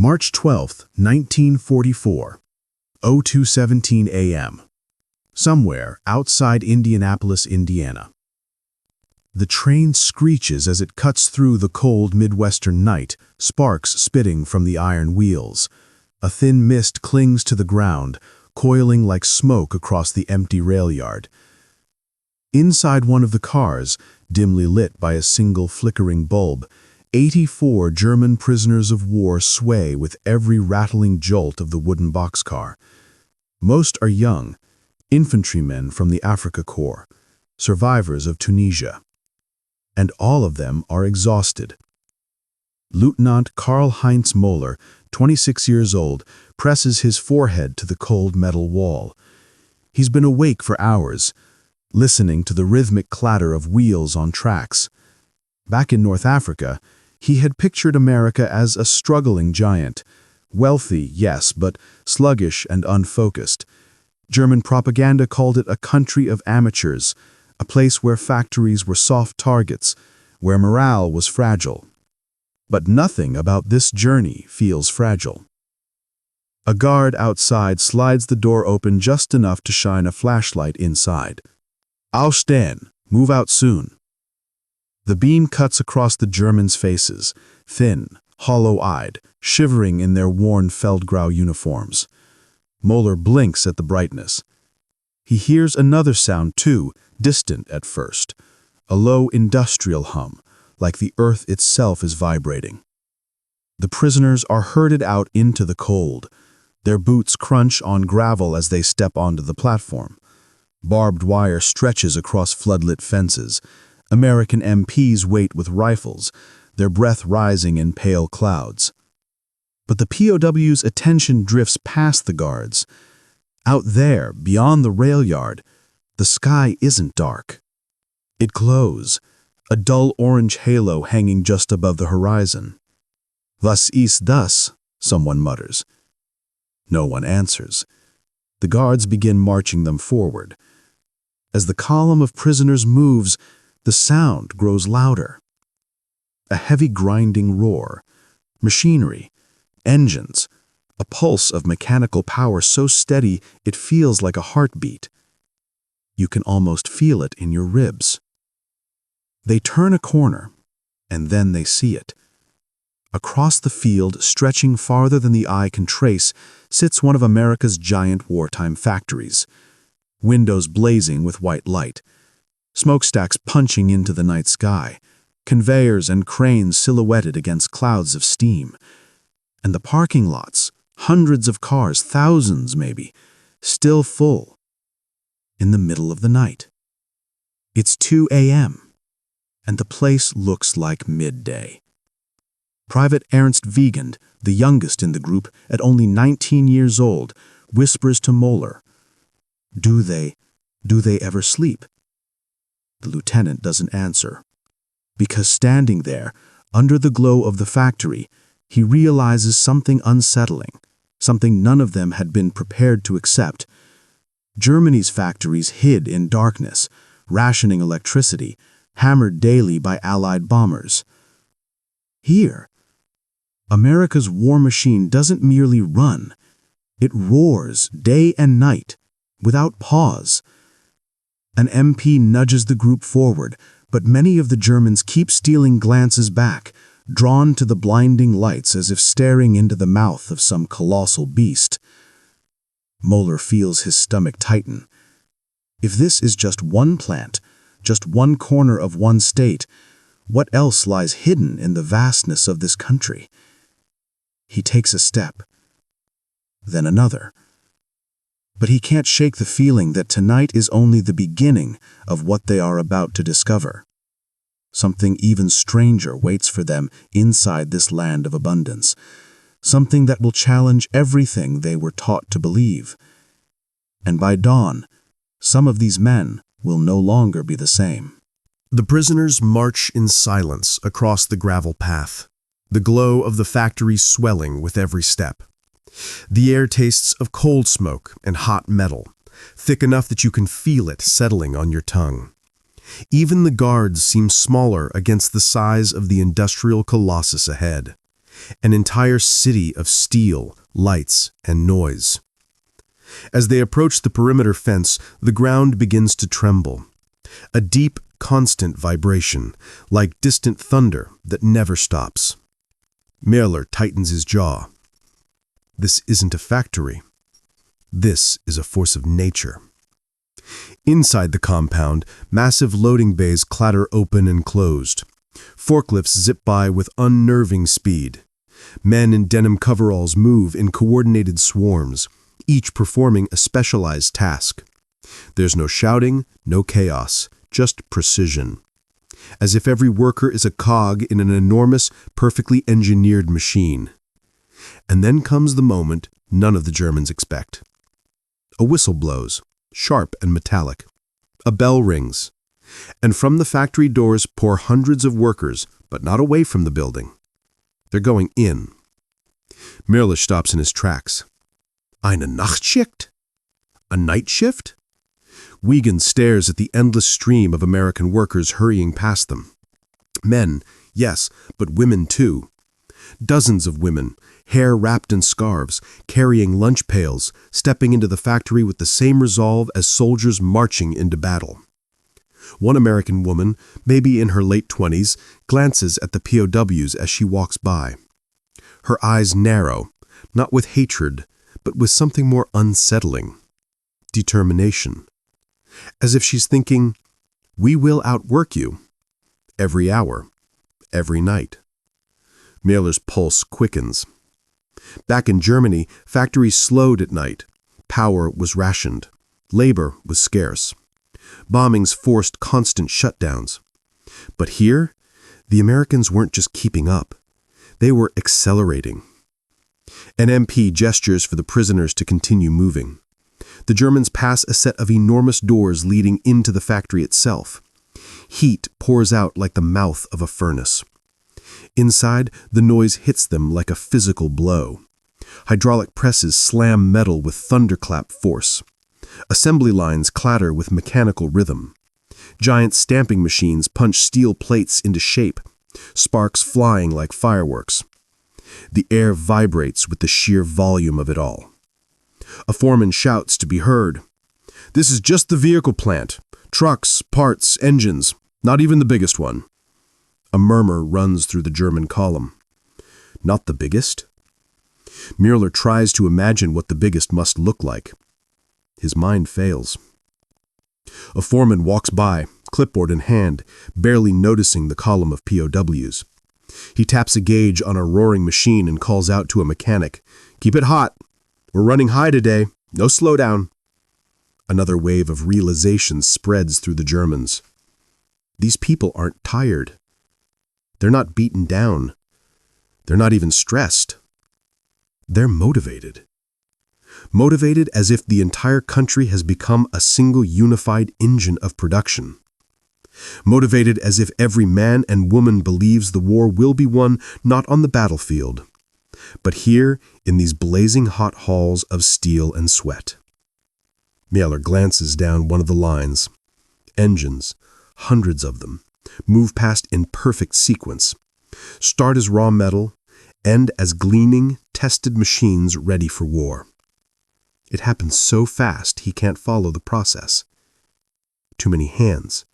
March 12, 1944, 02:17 a.m. Somewhere outside Indianapolis, Indiana. The train screeches as it cuts through the cold Midwestern night, sparks spitting from the iron wheels. A thin mist clings to the ground, coiling like smoke across the empty rail yard. Inside one of the cars, dimly lit by a single flickering bulb, 84 German prisoners of war sway with every rattling jolt of the wooden boxcar. Most are young, infantrymen from the Afrika Korps, survivors of Tunisia. And all of them are exhausted. Lieutenant Karl-Heinz Moeller, 26 years old, presses his forehead to the cold metal wall. He's been awake for hours, listening to the rhythmic clatter of wheels on tracks. Back in North Africa, he had pictured America as a struggling giant. Wealthy, yes, but sluggish and unfocused. German propaganda called it a country of amateurs, a place where factories were soft targets, where morale was fragile. But nothing about this journey feels fragile. A guard outside slides the door open just enough to shine a flashlight inside. "Aufstehen, move out soon." The beam cuts across the Germans' faces, thin, hollow-eyed, shivering in their worn Feldgrau uniforms. Moeller blinks at the brightness. He hears another sound too, distant at first, a low industrial hum, like the earth itself is vibrating. The prisoners are herded out into the cold. Their boots crunch on gravel as they step onto the platform. Barbed wire stretches across floodlit fences. American MPs wait with rifles, their breath rising in pale clouds. But the POWs' attention drifts past the guards. Out there, beyond the rail yard, the sky isn't dark. It glows, a dull orange halo hanging just above the horizon. "Was ist das?" someone mutters. No one answers. The guards begin marching them forward. As the column of prisoners moves, the sound grows louder. A heavy grinding roar, machinery, engines, a pulse of mechanical power so steady it feels like a heartbeat. You can almost feel it in your ribs. They turn a corner, and then they see it. Across the field, stretching farther than the eye can trace, sits one of America's giant wartime factories. Windows blazing with white light, smokestacks punching into the night sky, conveyors and cranes silhouetted against clouds of steam. And the parking lots, hundreds of cars, thousands maybe, still full. In the middle of the night. It's 2 a.m., and the place looks like midday. Private Ernst Wiegand, the youngest in the group, at only 19 years old, whispers to Moeller, Do they ever sleep?" The lieutenant doesn't answer, because standing there, under the glow of the factory, he realizes something unsettling, something none of them had been prepared to accept. Germany's factories hid in darkness, rationing electricity, hammered daily by Allied bombers. Here, America's war machine doesn't merely run, it roars day and night, without pause. An MP nudges the group forward, but many of the Germans keep stealing glances back, drawn to the blinding lights as if staring into the mouth of some colossal beast. Moeller feels his stomach tighten. If this is just one plant, just one corner of one state, what else lies hidden in the vastness of this country? He takes a step, then another. But he can't shake the feeling that tonight is only the beginning of what they are about to discover. Something even stranger waits for them inside this land of abundance, something that will challenge everything they were taught to believe. And by dawn, some of these men will no longer be the same. The prisoners march in silence across the gravel path, the glow of the factory swelling with every step. The air tastes of cold smoke and hot metal, thick enough that you can feel it settling on your tongue. Even the guards seem smaller against the size of the industrial colossus ahead. An entire city of steel, lights, and noise. As they approach the perimeter fence, the ground begins to tremble. A deep, constant vibration, like distant thunder that never stops. Merler tightens his jaw. This isn't a factory. This is a force of nature. Inside the compound, massive loading bays clatter open and closed. Forklifts zip by with unnerving speed. Men in denim coveralls move in coordinated swarms, each performing a specialized task. There's no shouting, no chaos, just precision. As if every worker is a cog in an enormous, perfectly engineered machine. And then comes the moment none of the Germans expect. A whistle blows, sharp and metallic. A bell rings. And from the factory doors pour hundreds of workers, but not away from the building. They're going in. Merle stops in his tracks. Eine Nachtschicht? A night shift? Wiegand stares at the endless stream of American workers hurrying past them. Men, yes, but women too. Dozens of women, hair wrapped in scarves, carrying lunch pails, stepping into the factory with the same resolve as soldiers marching into battle. One American woman, maybe in her late 20s, glances at the POWs as she walks by. Her eyes narrow, not with hatred, but with something more unsettling. Determination. As if she's thinking, we will outwork you. Every hour. Every night. Merler's pulse quickens. Back in Germany, factories slowed at night. Power was rationed. Labor was scarce. Bombings forced constant shutdowns. But here, the Americans weren't just keeping up. They were accelerating. An MP gestures for the prisoners to continue moving. The Germans pass a set of enormous doors leading into the factory itself. Heat pours out like the mouth of a furnace. Inside, the noise hits them like a physical blow. Hydraulic presses slam metal with thunderclap force. Assembly lines clatter with mechanical rhythm. Giant stamping machines punch steel plates into shape, sparks flying like fireworks. The air vibrates with the sheer volume of it all. A foreman shouts to be heard. This is just the vehicle plant. Trucks, parts, engines, not even the biggest one. A murmur runs through the German column. Not the biggest? Mueller tries to imagine what the biggest must look like. His mind fails. A foreman walks by, clipboard in hand, barely noticing the column of POWs. He taps a gauge on a roaring machine and calls out to a mechanic, "Keep it hot. We're running high today. No slowdown." Another wave of realization spreads through the Germans. These people aren't tired. They're not beaten down. They're not even stressed. They're motivated. Motivated as if the entire country has become a single unified engine of production. Motivated as if every man and woman believes the war will be won not on the battlefield, but here in these blazing hot halls of steel and sweat. Mueller glances down one of the lines. Engines, hundreds of them, move past in perfect sequence. Start as raw metal, end as gleaming, tested machines ready for war. It happens so fast he can't follow the process. Too many hands.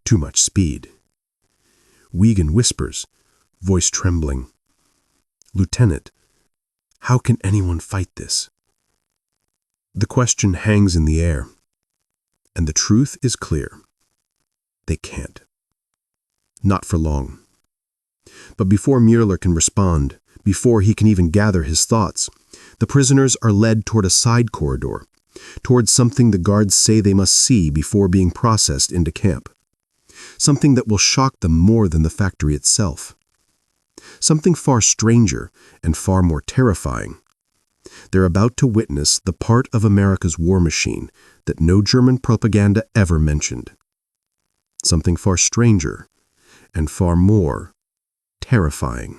Too much speed. Wiegand whispers, voice trembling. "Lieutenant, how can anyone fight this?" The question hangs in the air, and the truth is clear. They can't. Not for long. But before Mueller can respond, before he can even gather his thoughts, the prisoners are led toward a side corridor, towards something the guards say they must see before being processed into camp. Something that will shock them more than the factory itself. Something far stranger and far more terrifying. They're about to witness the part of America's war machine that no German propaganda ever mentioned. Something far stranger and far more terrifying.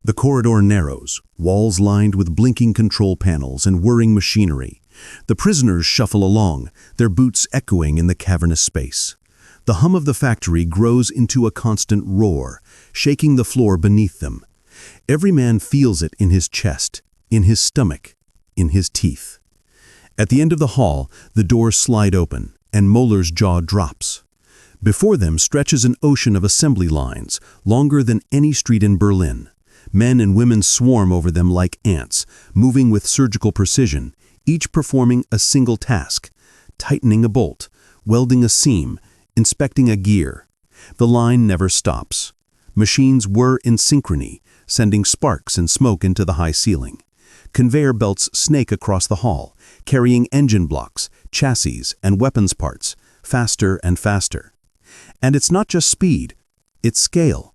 The corridor narrows, walls lined with blinking control panels and whirring machinery. The prisoners shuffle along, their boots echoing in the cavernous space. The hum of the factory grows into a constant roar, shaking the floor beneath them. Every man feels it in his chest, in his stomach, in his teeth. At the end of the hall, the doors slide open, and Möller's jaw drops. Before them stretches an ocean of assembly lines, longer than any street in Berlin. Men and women swarm over them like ants, moving with surgical precision, each performing a single task: tightening a bolt, welding a seam, inspecting a gear. The line never stops. Machines whir in synchrony, sending sparks and smoke into the high ceiling. Conveyor belts snake across the hall, carrying engine blocks, chassis, and weapons parts, faster and faster. And it's not just speed, it's scale.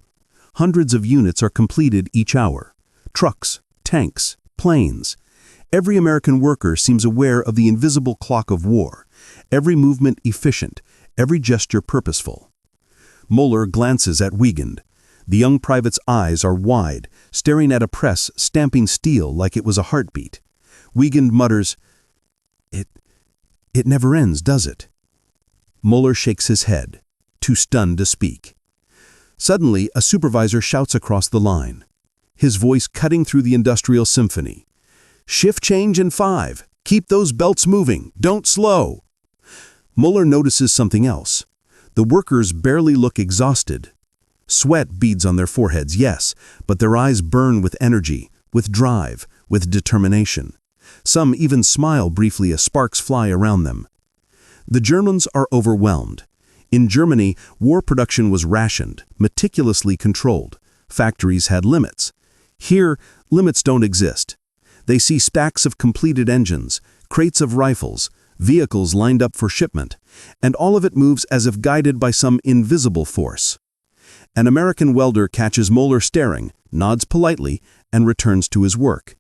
Hundreds of units are completed each hour. Trucks, tanks, planes. Every American worker seems aware of the invisible clock of war, every movement efficient, every gesture purposeful. Möller glances at Wiegand. The young private's eyes are wide, staring at a press stamping steel like it was a heartbeat. Wiegand mutters, It never ends, does it?" Möller shakes his head, too stunned to speak. Suddenly, a supervisor shouts across the line, his voice cutting through the industrial symphony. "Shift change in 5. Keep those belts moving. Don't slow." Möller notices something else. The workers barely look exhausted. Sweat beads on their foreheads, yes, but their eyes burn with energy, with drive, with determination. Some even smile briefly as sparks fly around them. The Germans are overwhelmed. In Germany, war production was rationed, meticulously controlled. Factories had limits. Here, limits don't exist. They see stacks of completed engines, crates of rifles, vehicles lined up for shipment, and all of it moves as if guided by some invisible force. An American welder catches Möller staring, nods politely, and returns to his work.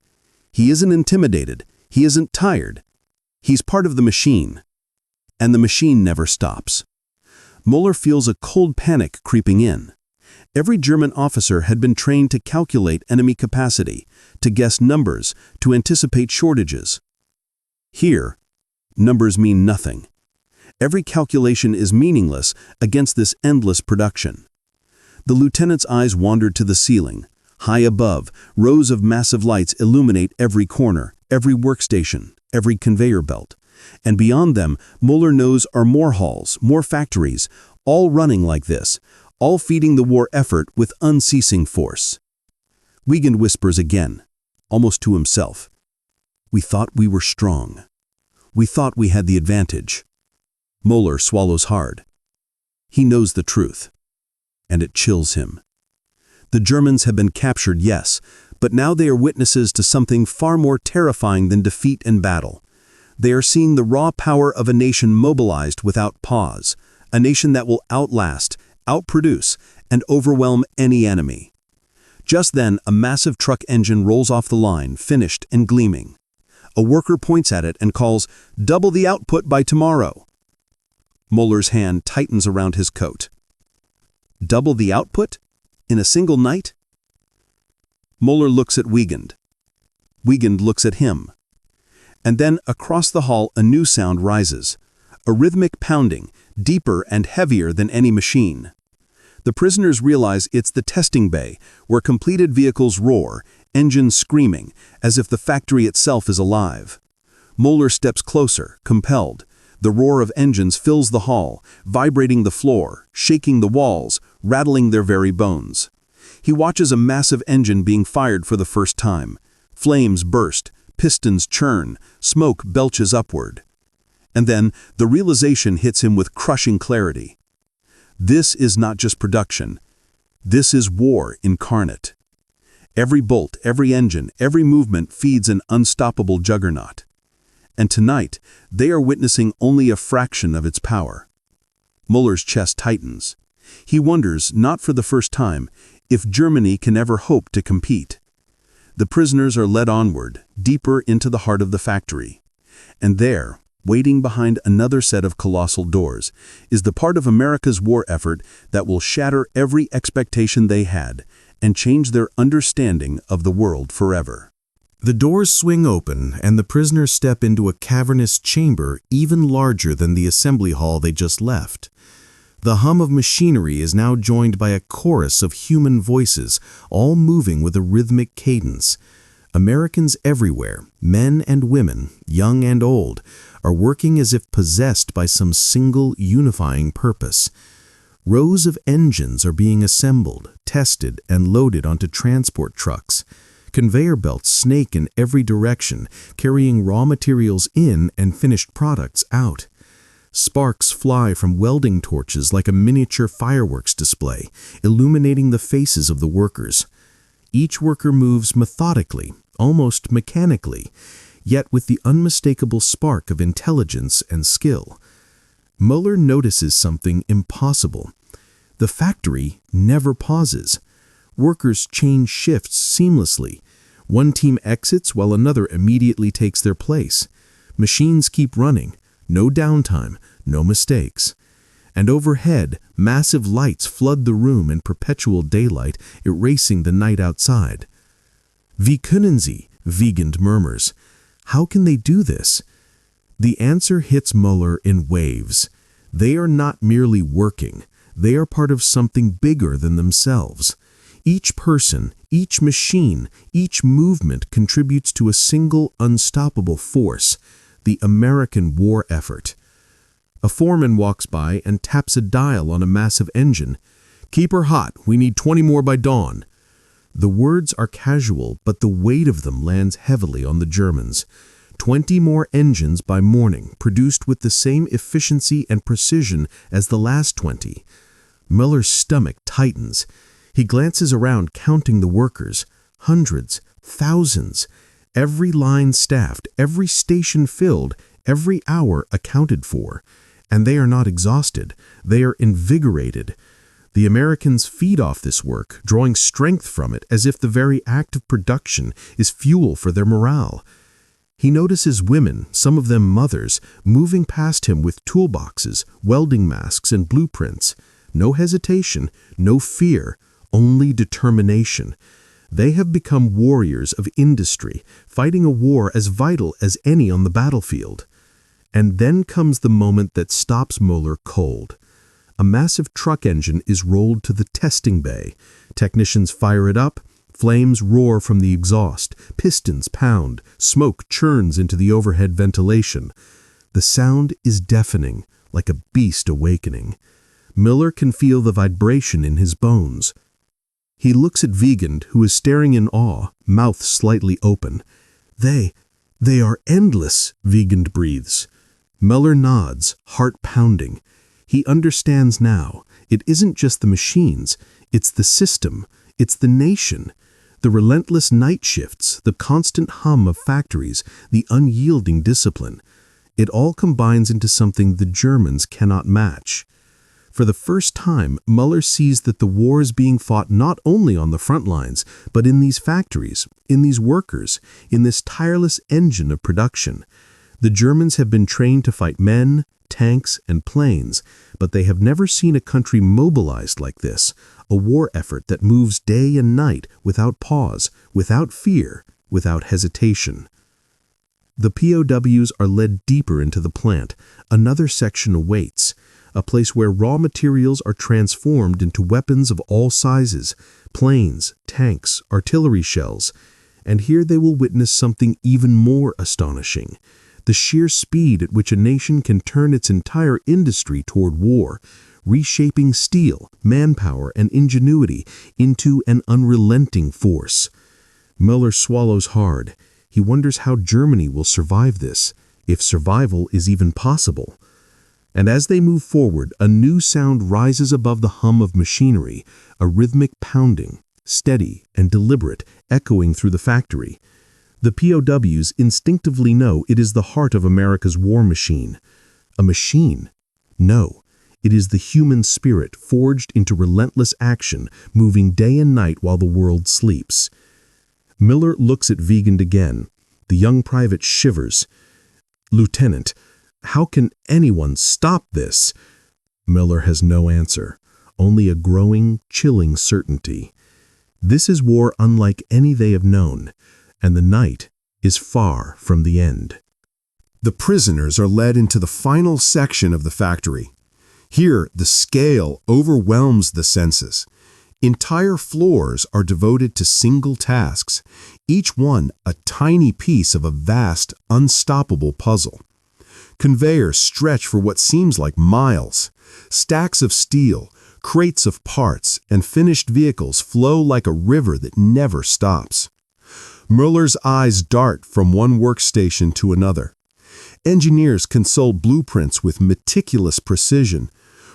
He isn't intimidated. He isn't tired. He's part of the machine. And the machine never stops. Möller feels a cold panic creeping in. Every German officer had been trained to calculate enemy capacity, to guess numbers, to anticipate shortages. Here, numbers mean nothing. Every calculation is meaningless against this endless production. The lieutenant's eyes wandered to the ceiling. High above, rows of massive lights illuminate every corner, every workstation, every conveyor belt. And beyond them, Möller knows are more halls, more factories, all running like this, all feeding the war effort with unceasing force. Wiegand whispers again, almost to himself. "We thought we were strong. We thought we had the advantage." Möller swallows hard. He knows the truth, and it chills him. The Germans have been captured, yes, but now they are witnesses to something far more terrifying than defeat and battle. They are seeing the raw power of a nation mobilized without pause, a nation that will outlast, outproduce, and overwhelm any enemy. Just then, a massive truck engine rolls off the line, finished and gleaming. A worker points at it and calls, "Double the output by tomorrow." Möller's hand tightens around his coat. Double the output? In a single night? Möller looks at Wiegand. Wiegand looks at him. And then, across the hall, a new sound rises. A rhythmic pounding, deeper and heavier than any machine. The prisoners realize it's the testing bay, where completed vehicles roar, engines screaming, as if the factory itself is alive. Möller steps closer, compelled. The roar of engines fills the hall, vibrating the floor, shaking the walls, rattling their very bones. He watches a massive engine being fired for the first time. Flames burst, pistons churn, smoke belches upward. And then the realization hits him with crushing clarity. This is not just production. This is war incarnate. Every bolt, every engine, every movement feeds an unstoppable juggernaut. And tonight, they are witnessing only a fraction of its power. Möller's chest tightens. He wonders, not for the first time, if Germany can ever hope to compete. The prisoners are led onward, deeper into the heart of the factory. And there, waiting behind another set of colossal doors, is the part of America's war effort that will shatter every expectation they had and change their understanding of the world forever. The doors swing open, and the prisoners step into a cavernous chamber even larger than the assembly hall they just left. The hum of machinery is now joined by a chorus of human voices, all moving with a rhythmic cadence. Americans everywhere, men and women, young and old, are working as if possessed by some single unifying purpose. Rows of engines are being assembled, tested, and loaded onto transport trucks. Conveyor belts snake in every direction, carrying raw materials in and finished products out. Sparks fly from welding torches like a miniature fireworks display, illuminating the faces of the workers. Each worker moves methodically, almost mechanically, yet with the unmistakable spark of intelligence and skill. Mueller notices something impossible. The factory never pauses. Workers change shifts seamlessly. One team exits while another immediately takes their place. Machines keep running. No downtime, no mistakes. And overhead, massive lights flood the room in perpetual daylight, erasing the night outside. Wie können sie? Wiegand murmurs. How can they do this? The answer hits Mueller in waves. They are not merely working. They are part of something bigger than themselves. Each person, each machine, each movement contributes to a single unstoppable force, the American war effort. A foreman walks by and taps a dial on a massive engine. "Keep her hot, we need 20 more by dawn." The words are casual, but the weight of them lands heavily on the Germans. 20 more engines by morning, produced with the same efficiency and precision as the last 20. Mueller's stomach tightens. He glances around, counting the workers. Hundreds, thousands. Every line staffed, every station filled, every hour accounted for. And they are not exhausted. They are invigorated. The Americans feed off this work, drawing strength from it as if the very act of production is fuel for their morale. He notices women, some of them mothers, moving past him with toolboxes, welding masks, and blueprints. No hesitation, no fear, only determination. They have become warriors of industry, fighting a war as vital as any on the battlefield. And then comes the moment that stops Mueller cold. A massive truck engine is rolled to the testing bay. Technicians fire it up. Flames roar from the exhaust. Pistons pound. Smoke churns into the overhead ventilation. The sound is deafening, like a beast awakening. Mueller can feel the vibration in his bones. He looks at Wiegand, who is staring in awe, mouth slightly open. They are endless," Wiegand breathes. Mueller nods, heart pounding. He understands now. It isn't just the machines. It's the system. It's the nation. The relentless night shifts, the constant hum of factories, the unyielding discipline. It all combines into something the Germans cannot match. For the first time, Mueller sees that the war is being fought not only on the front lines, but in these factories, in these workers, in this tireless engine of production. The Germans have been trained to fight men, tanks, and planes, but they have never seen a country mobilized like this, a war effort that moves day and night without pause, without fear, without hesitation. The POWs are led deeper into the plant. Another section awaits. A place where raw materials are transformed into weapons of all sizes, planes, tanks, artillery shells. And here they will witness something even more astonishing: the sheer speed at which a nation can turn its entire industry toward war, reshaping steel, manpower, and ingenuity into an unrelenting force. Mueller swallows hard. He wonders how Germany will survive this, if survival is even possible. And as they move forward, a new sound rises above the hum of machinery, a rhythmic pounding, steady and deliberate, echoing through the factory. The POWs instinctively know it is the heart of America's war machine. A machine? No, it is the human spirit forged into relentless action, moving day and night while the world sleeps. Mueller looks at Wiegand again. The young private shivers. "Lieutenant, how can anyone stop this?" Mueller has no answer, only a growing, chilling certainty. This is war unlike any they have known, and the night is far from the end. The prisoners are led into the final section of the factory. Here, the scale overwhelms the senses. Entire floors are devoted to single tasks, each one a tiny piece of a vast, unstoppable puzzle. Conveyors stretch for what seems like miles. Stacks of steel, crates of parts, and finished vehicles flow like a river that never stops. Muller's eyes dart from one workstation to another. Engineers consult blueprints with meticulous precision.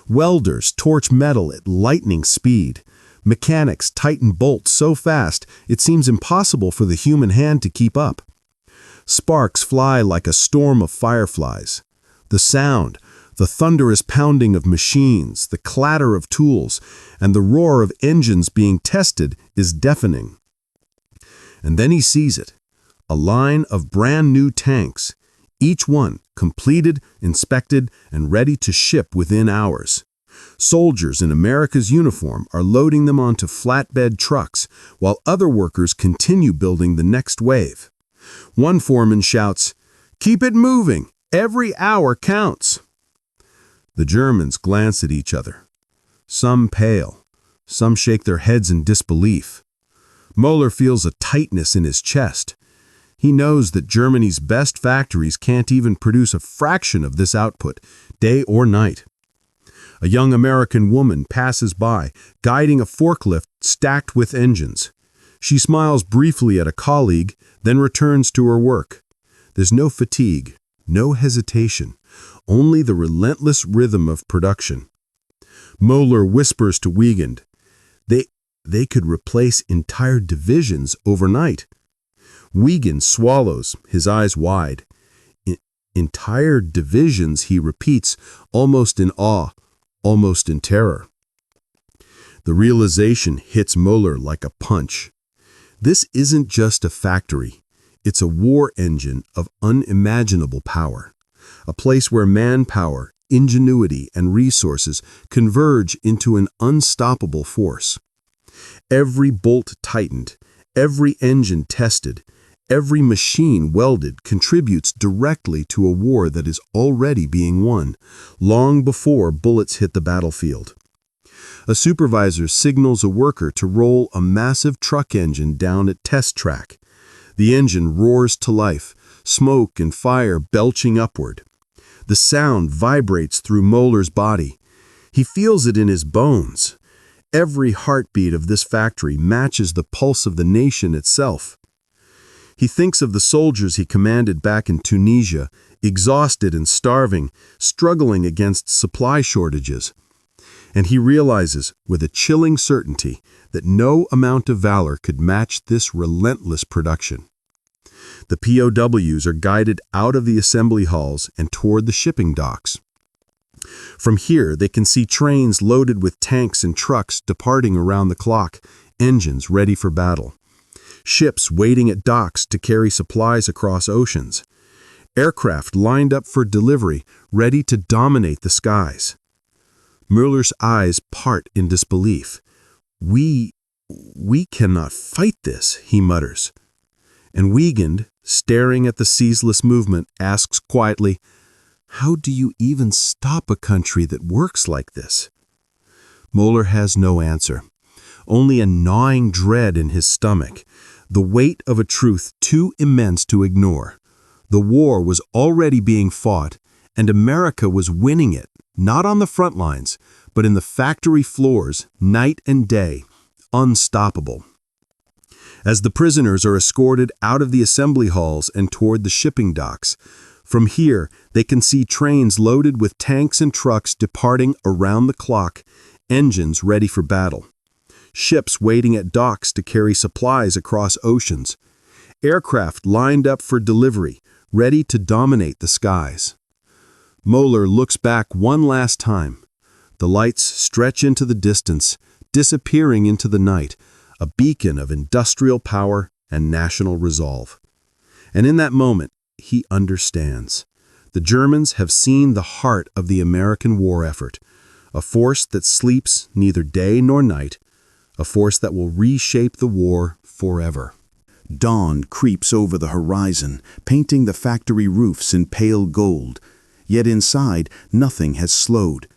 Welders torch metal at lightning speed. Mechanics tighten bolts so fast it seems impossible for the human hand to keep up. Sparks fly like a storm of fireflies. The sound, the thunderous pounding of machines, the clatter of tools, and the roar of engines being tested is deafening. And then he sees it, a line of brand new tanks, each one completed, inspected, and ready to ship within hours. Soldiers in America's uniform are loading them onto flatbed trucks, while other workers continue building the next wave. One foreman shouts, "Keep it moving! Every hour counts!" The Germans glance at each other. Some pale, some shake their heads in disbelief. Muller feels a tightness in his chest. He knows that Germany's best factories can't even produce a fraction of this output, day or night. A young American woman passes by, guiding a forklift stacked with engines. She smiles briefly at a colleague, then returns to her work. There's no fatigue, no hesitation, only the relentless rhythm of production. Muller whispers to Wiegand, They could replace entire divisions overnight. Wiegand swallows, his eyes wide. Entire divisions, he repeats, almost in awe, almost in terror. The realization hits Muller like a punch. This isn't just a factory. It's a war engine of unimaginable power. A place where manpower, ingenuity, and resources converge into an unstoppable force. Every bolt tightened, every engine tested, every machine welded contributes directly to a war that is already being won, long before bullets hit the battlefield. A supervisor signals a worker to roll a massive truck engine down a test track. The engine roars to life, smoke and fire belching upward. The sound vibrates through Muller's body. He feels it in his bones. Every heartbeat of this factory matches the pulse of the nation itself. He thinks of the soldiers he commanded back in Tunisia, exhausted and starving, struggling against supply shortages. And he realizes, with a chilling certainty, that no amount of valor could match this relentless production. The POWs are guided out of the assembly halls and toward the shipping docks. From here, they can see trains loaded with tanks and trucks departing around the clock, engines ready for battle. Ships waiting at docks to carry supplies across oceans. Aircraft lined up for delivery, ready to dominate the skies. Muller's eyes part in disbelief. We cannot fight this," he mutters. And Wiegand, staring at the ceaseless movement, asks quietly, "How do you even stop a country that works like this?" Muller has no answer, only a gnawing dread in his stomach, the weight of a truth too immense to ignore. The war was already being fought, and America was winning it, not on the front lines, but in the factory floors, night and day, unstoppable. As the prisoners are escorted out of the assembly halls and toward the shipping docks, from here they can see trains loaded with tanks and trucks departing around the clock, engines ready for battle. Ships waiting at docks to carry supplies across oceans. Aircraft lined up for delivery, ready to dominate the skies. Muller looks back one last time. The lights stretch into the distance, disappearing into the night, a beacon of industrial power and national resolve. And in that moment, he understands. The Germans have seen the heart of the American war effort, a force that sleeps neither day nor night, a force that will reshape the war forever. Dawn creeps over the horizon, painting the factory roofs in pale gold. Yet inside, nothing has slowed.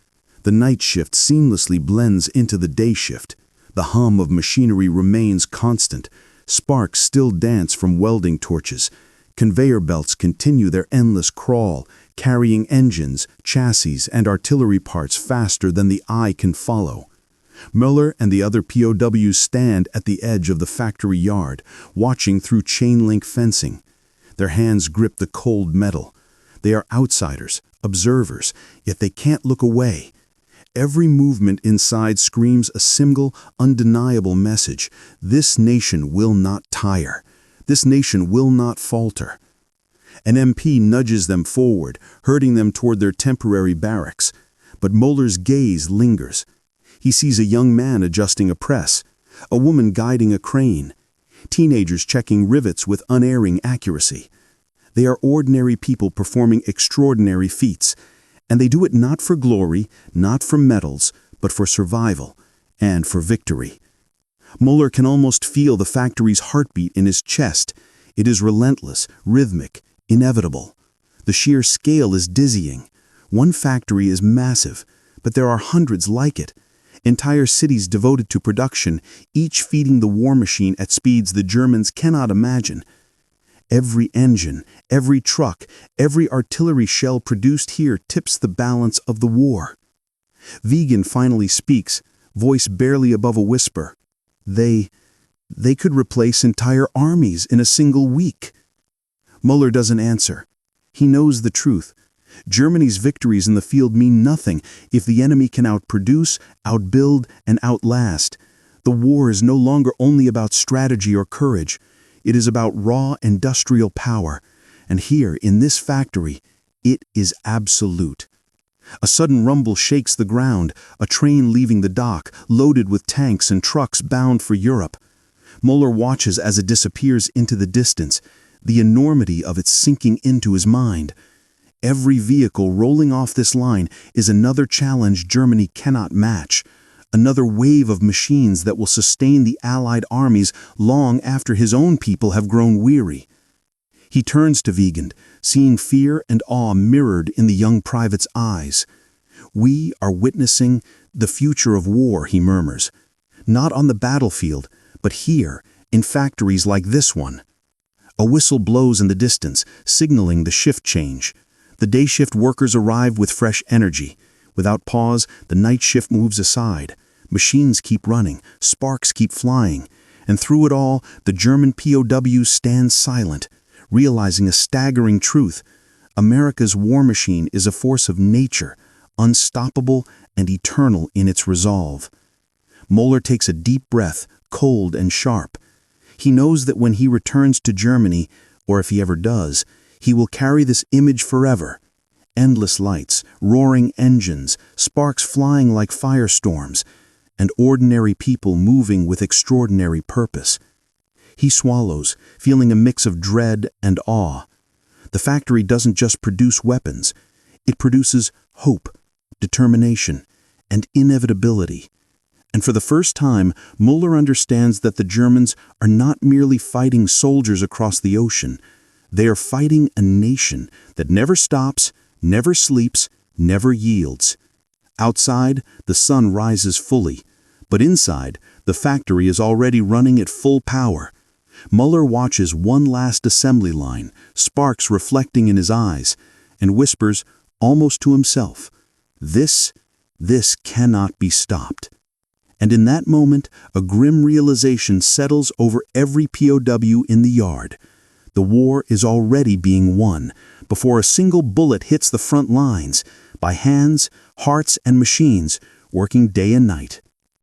The night shift seamlessly blends into the day shift. The hum of machinery remains constant. Sparks still dance from welding torches. Conveyor belts continue their endless crawl, carrying engines, chassis, and artillery parts faster than the eye can follow. Mueller and the other POWs stand at the edge of the factory yard, watching through chain-link fencing. Their hands grip the cold metal. They are outsiders, observers, yet they can't look away. Every movement inside screams a single, undeniable message. This nation will not tire. This nation will not falter. An MP nudges them forward, herding them toward their temporary barracks. But Mueller's gaze lingers. He sees a young man adjusting a press, a woman guiding a crane, teenagers checking rivets with unerring accuracy. They are ordinary people performing extraordinary feats, and they do it not for glory, not for medals, but for survival and for victory. Mueller can almost feel the factory's heartbeat in his chest. It is relentless, rhythmic, inevitable. The sheer scale is dizzying. One factory is massive, but there are hundreds like it. Entire cities devoted to production, each feeding the war machine at speeds the Germans cannot imagine. Every engine, every truck, every artillery shell produced here tips the balance of the war. Vegan finally speaks, voice barely above a whisper. They could replace entire armies in a single week. Mueller doesn't answer. He knows the truth. Germany's victories in the field mean nothing if the enemy can outproduce, outbuild, and outlast. The war is no longer only about strategy or courage. It is about raw industrial power. And here, in this factory, it is absolute. A sudden rumble shakes the ground, a train leaving the dock, loaded with tanks and trucks bound for Europe. Mueller watches as it disappears into the distance, the enormity of it sinking into his mind. Every vehicle rolling off this line is another challenge Germany cannot match, another wave of machines that will sustain the Allied armies long after his own people have grown weary. He turns to Wiegand, seeing fear and awe mirrored in the young private's eyes. "We are witnessing the future of war," he murmurs. "Not on the battlefield, but here, in factories like this one." A whistle blows in the distance, signaling the shift change. The day shift workers arrive with fresh energy. Without pause, the night shift moves aside. Machines keep running, sparks keep flying, and through it all, the German POWs stand silent, realizing a staggering truth. America's war machine is a force of nature, unstoppable and eternal in its resolve. Mueller takes a deep breath, cold and sharp. He knows that when he returns to Germany, or if he ever does, he will carry this image forever. Endless lights, roaring engines, sparks flying like firestorms, and ordinary people moving with extraordinary purpose. He swallows, feeling a mix of dread and awe. The factory doesn't just produce weapons. It produces hope, determination, and inevitability. And for the first time, Mueller understands that the Germans are not merely fighting soldiers across the ocean. They are fighting a nation that never stops, never sleeps, never yields. Outside, the sun rises fully, but inside, the factory is already running at full power. Mueller watches one last assembly line, sparks reflecting in his eyes, and whispers, almost to himself, This cannot be stopped." And in that moment, a grim realization settles over every POW in the yard. The war is already being won, before a single bullet hits the front lines, by hands, hearts, and machines working day and night.